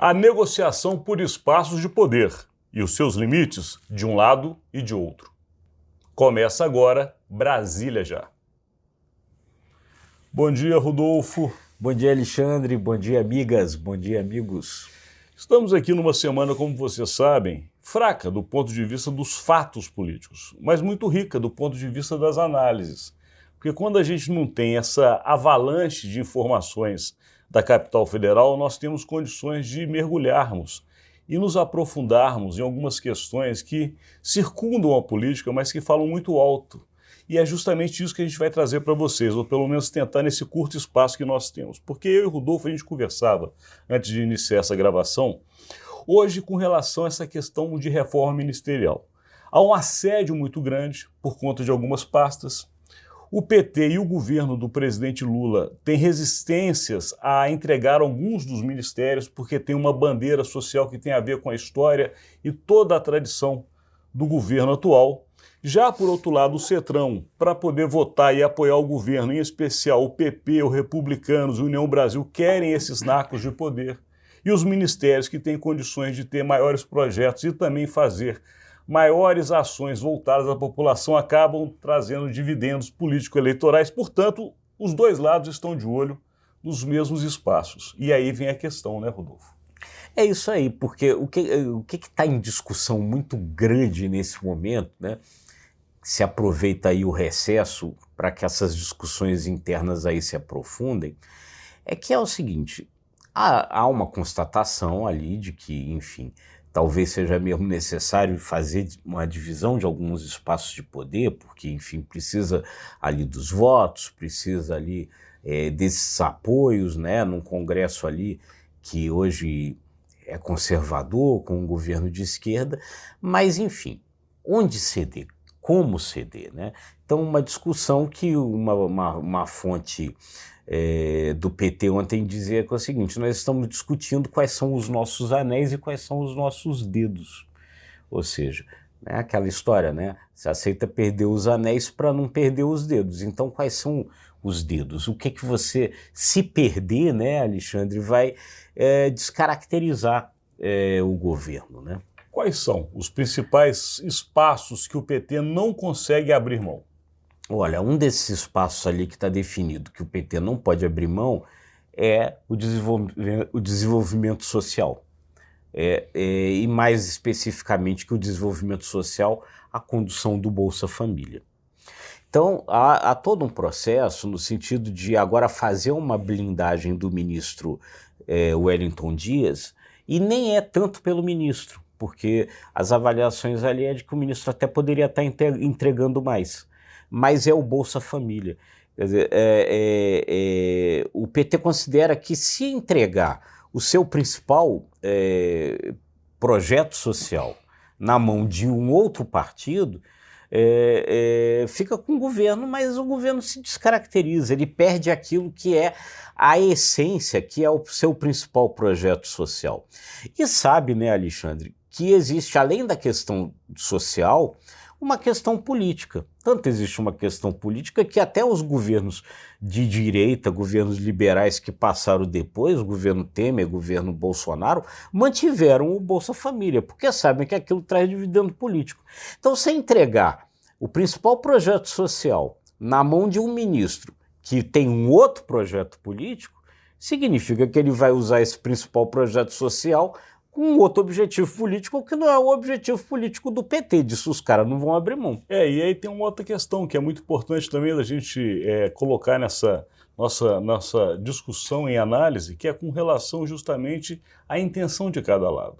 A negociação por espaços de poder e os seus limites de um lado e de outro. Começa agora Brasília Já. Bom dia, Rodolfo. Bom dia, Alexandre. Bom dia, amigas. Bom dia, amigos. Estamos aqui numa semana, como vocês sabem, fraca do ponto de vista dos fatos políticos, mas muito rica do ponto de vista das análises. Porque quando a gente não tem essa avalanche de informações da capital federal, nós temos condições de mergulharmos e nos aprofundarmos em algumas questões que circundam a política, mas que falam muito alto. E é justamente isso que a gente vai trazer para vocês, ou pelo menos tentar nesse curto espaço que nós temos. Porque eu e o Rodolfo, a gente conversava, antes de iniciar essa gravação, hoje com relação a essa questão de reforma ministerial. Há um assédio muito grande por conta de algumas pastas. O PT e o governo do presidente Lula têm resistências a entregar alguns dos ministérios porque tem uma bandeira social que tem a ver com a história e toda a tradição do governo atual. Já, por outro lado, o Centrão, para poder votar e apoiar o governo, em especial o PP, os Republicanos e a União Brasil, querem esses nacos de poder. E os ministérios que têm condições de ter maiores projetos e também fazer maiores ações voltadas à população acabam trazendo dividendos político-eleitorais. Portanto, os dois lados estão de olho nos mesmos espaços. E aí vem a questão, né, Rodolfo? É isso aí, porque o que está em discussão muito grande nesse momento, né? Se aproveita aí o recesso para que essas discussões internas aí se aprofundem, é que é o seguinte, há uma constatação ali de que, enfim, talvez seja mesmo necessário fazer uma divisão de alguns espaços de poder, porque, enfim, precisa ali dos votos, precisa ali desses apoios, né, num Congresso ali que hoje é conservador, com um governo de esquerda, mas, enfim, onde ceder? Como ceder, né? Então, uma discussão que uma fonte do PT ontem dizia que é o seguinte: nós estamos discutindo quais são os nossos anéis e quais são os nossos dedos. Ou seja, né, aquela história, né? Você aceita perder os anéis para não perder os dedos. Então, quais são os dedos? O que é que você, se perder, né, Alexandre, vai descaracterizar o governo, né? Quais são os principais espaços que o PT não consegue abrir mão? Olha, um desses espaços ali que está definido que o PT não pode abrir mão é o desenvolvimento social. E mais especificamente que o desenvolvimento social, a condução do Bolsa Família. Então, há todo um processo no sentido de agora fazer uma blindagem do ministro Wellington Dias, e nem é tanto pelo ministro, porque as avaliações ali é de que o ministro até poderia estar entregando mais, mas é o Bolsa Família. Quer dizer, o PT considera que se entregar o seu principal projeto social na mão de um outro partido, fica com o governo, mas o governo se descaracteriza, ele perde aquilo que é a essência, que é o seu principal projeto social. E sabe, né, Alexandre, que existe, além da questão social, uma questão política. Tanto existe uma questão política que até os governos de direita, governos liberais que passaram depois, o governo Temer, o governo Bolsonaro, mantiveram o Bolsa Família, porque sabem que aquilo traz dividendo político. Então, se entregar o principal projeto social na mão de um ministro que tem um outro projeto político, significa que ele vai usar esse principal projeto social com um outro objetivo político que não é o objetivo político do PT, disso os caras não vão abrir mão. E aí tem uma outra questão que é muito importante também da gente colocar nessa nossa discussão em análise, que é com relação justamente à intenção de cada lado.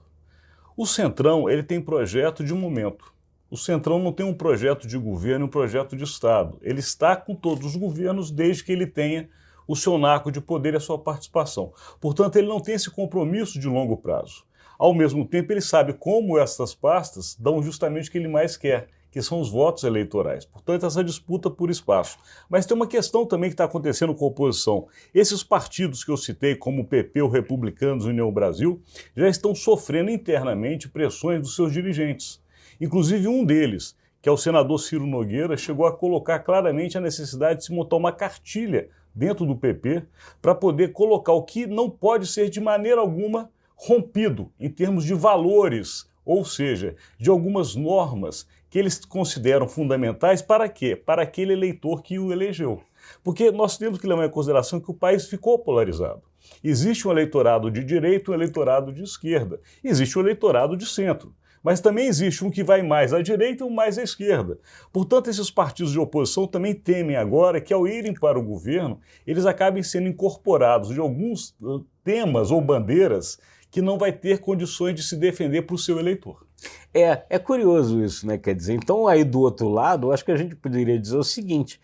O Centrão, ele tem projeto de momento. O Centrão não tem um projeto de governo, um projeto de Estado. Ele está com todos os governos desde que ele tenha o seu naco de poder e a sua participação. Portanto, ele não tem esse compromisso de longo prazo. Ao mesmo tempo, ele sabe como essas pastas dão justamente o que ele mais quer, que são os votos eleitorais. Portanto, essa disputa por espaço. Mas tem uma questão também que está acontecendo com a oposição. Esses partidos que eu citei, como o PP, o Republicanos e a União Brasil, já estão sofrendo internamente pressões dos seus dirigentes. Inclusive um deles, que é o senador Ciro Nogueira, chegou a colocar claramente a necessidade de se montar uma cartilha dentro do PP para poder colocar o que não pode ser de maneira alguma rompido em termos de valores, ou seja, de algumas normas que eles consideram fundamentais para quê? Para aquele eleitor que o elegeu. Porque nós temos que levar em consideração que o país ficou polarizado. Existe um eleitorado de direita e um eleitorado de esquerda. Existe um eleitorado de centro. Mas também existe um que vai mais à direita e um mais à esquerda. Portanto, esses partidos de oposição também temem agora que, ao irem para o governo, eles acabem sendo incorporados de alguns temas ou bandeiras que não vai ter condições de se defender para o seu eleitor. É curioso isso, né? Quer dizer, então aí do outro lado, eu acho que a gente poderia dizer o seguinte,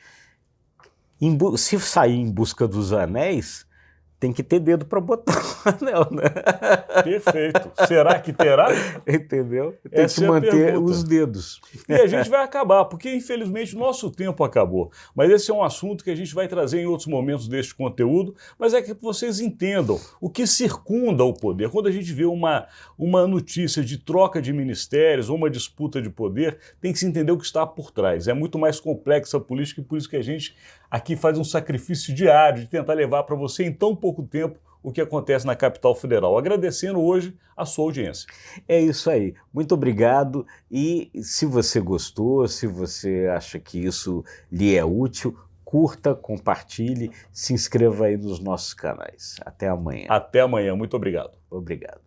se sair em busca dos anéis, tem que ter dedo para botar o anel, né? Perfeito. Será que terá? Entendeu? Tem Essa que é a manter pergunta. os dedos. E a gente vai acabar, porque infelizmente o nosso tempo acabou. Mas esse é um assunto que a gente vai trazer em outros momentos deste conteúdo, mas é que vocês entendam o que circunda o poder. Quando a gente vê uma notícia de troca de ministérios ou uma disputa de poder, tem que se entender o que está por trás. É muito mais complexa a política e por isso que a gente aqui faz um sacrifício diário de tentar levar para você em tão pouco tempo o que acontece na capital federal. Agradecendo hoje a sua audiência. É isso aí. Muito obrigado. E se você gostou, se você acha que isso lhe é útil, curta, compartilhe, se inscreva aí nos nossos canais. Até amanhã. Até amanhã. Muito obrigado. Obrigado.